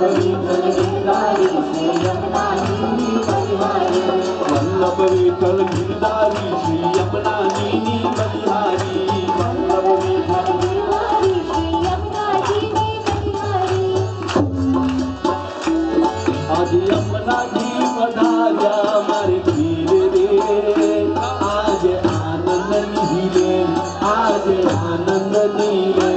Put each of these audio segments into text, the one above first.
विठ्ठल गिरधारी श्री यमुना नीनी बलिहारी वल्लभ विठ्ठल गिरधारी श्री यमुना नीनी बलिहारी वल्लभ विठ्ठल गिरधारी श्री यमुना नीनी बलिहारी आज यमुना जी पधार्या मारे वीर रे आज आनंद नीले आज आनंद नीले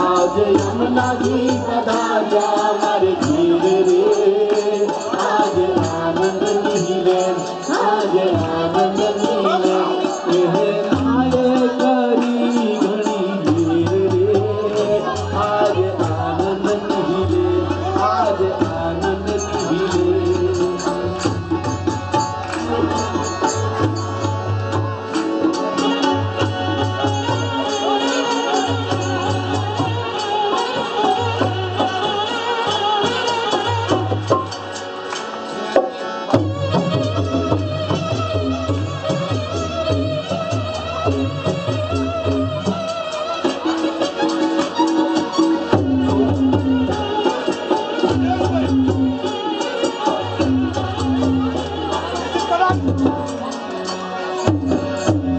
आज यमुना जी पधार्या मारे वीर रे आज आनंद नीले आज आनंद नीले एह आए करी घड़ी वीर रे आज आनंद नीले आज आनंद नीले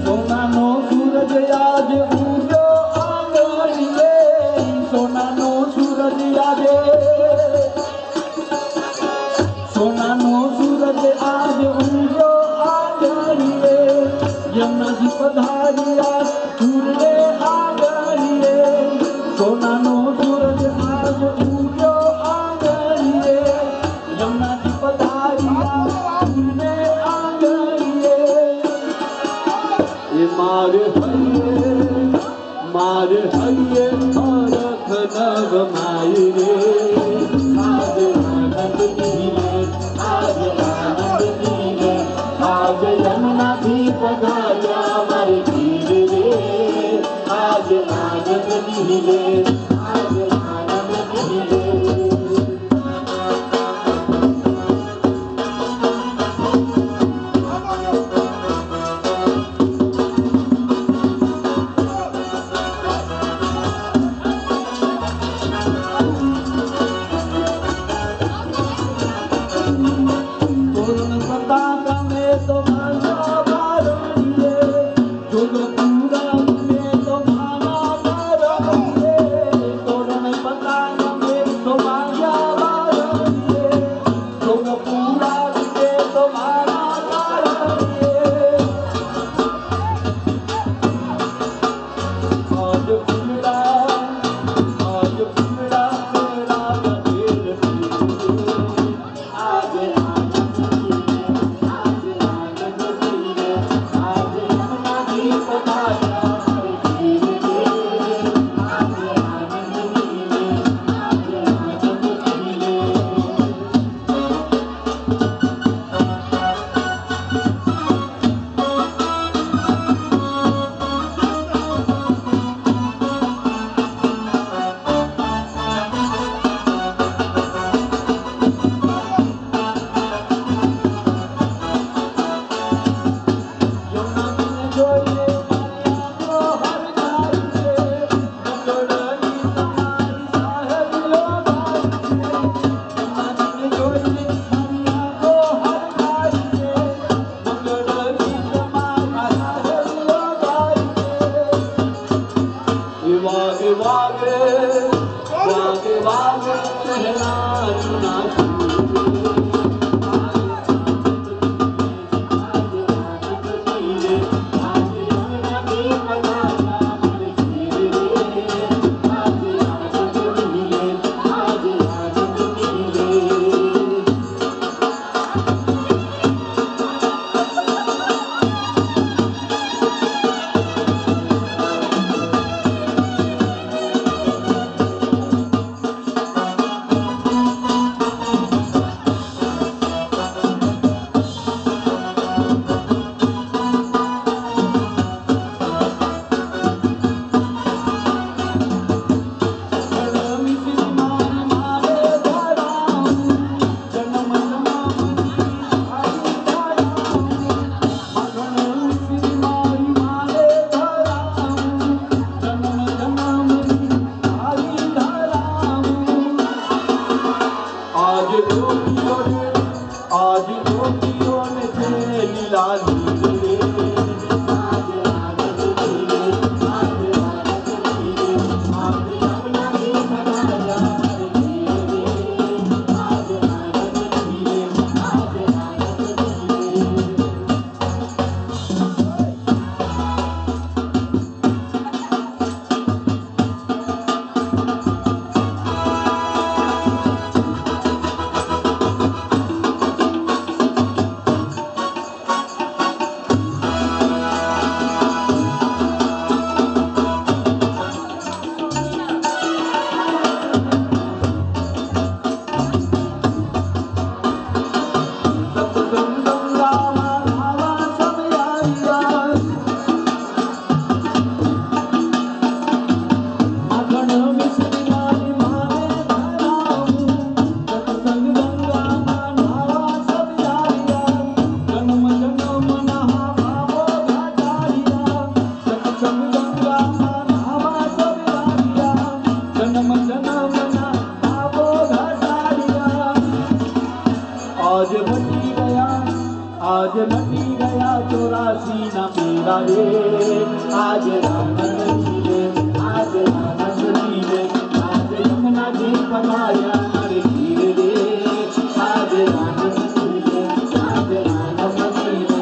સોનાનો સૂરજ આજ ઉગ્યો આંગણીએ સોનાનો સૂરજ આજે સોનાનો સૂરજ આજ ઉગ્યો આંગણીએ યમુનાજી પધાર્યા સૂરજે આંગણીએ સોનાનો સૂરજ આજ ઉગ્યો આંગણીએ યમુનાજી પધાર્યા સૂરજે આંગણીએ એ મારે હૈયે અરખ નવ માય રે આજ આનંદ નીલે આજ આનંદ નીલે આજ યમુનાથી પધાર્યા મારે વીર રે આજ આનંદ નીલે આજ આનંદ નીલે ગોપીઓ ને છે લીલા લીલી રે આજ રાગત ધીરે આજ રાગત ધીરે આજ યમુનાજી ભરાયા રે ધીરે આજ રાગત ધીરે આજ રાગત ધીરે आज मटी गया 84 ना मेरा रे आज रामन लीले आज रामन लीले आज यमुना जी पधाया रे धीरे रे आज रामन लीले आज रामन लीले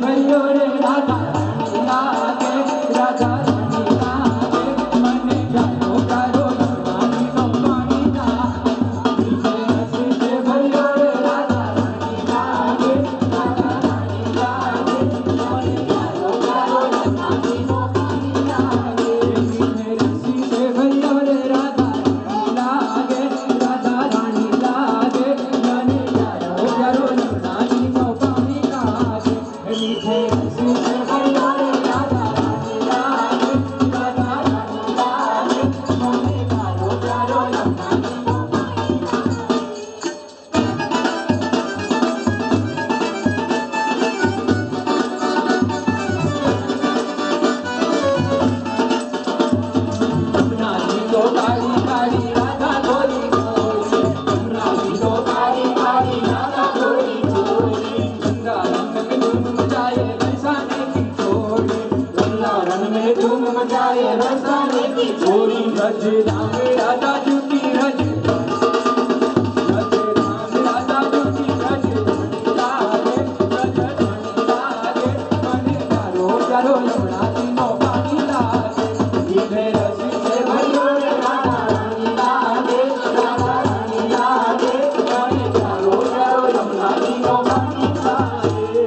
भैयो रे राधा रानी राधा रानी लागे मने जानो करो रानी नो पानी ना हसी से भैयो रे राधा रानी लागे मने जानो करो रानी नो पानी लागे हसी से भैयो रे राधा रानी लागे मने जानो करो रानी नो पानी लागे मीठे हंसी से भैया रे राधा रानी लागे मोने कारो प्यारो रानी नो पानी यमुना जी तो काली काली राधा गोरी गोरी यमुना जी तो काली काली राधा गोरी गोरी गंगा रंग में धूम मचाए बरसाने की छोड़ी गंगा रंग में धूम मचाए बरसाने की छोड़ी रज राम राधा जूती रज राम राधा जूती रज लागे रज लागे मने कारो प्यारो यमुना जी नो पानी लागे धीरे रसी से भैयो रे राधा रानी लागे मने कारो प्यारो यमुना जी नो पानी लागे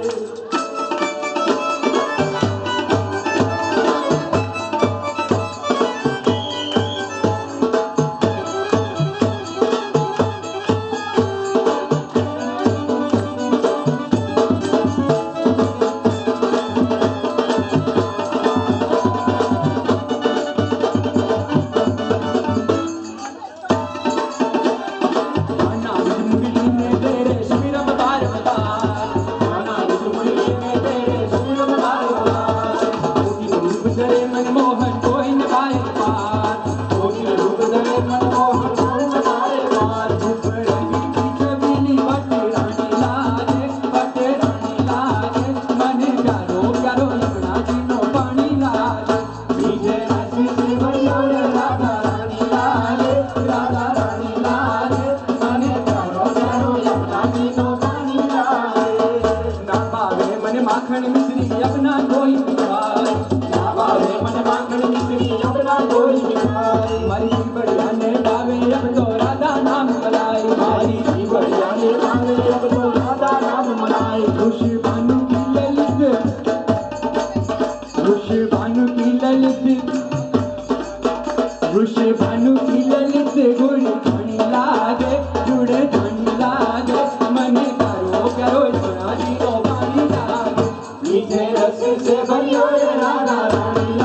रस से भरियो रे राधा रानी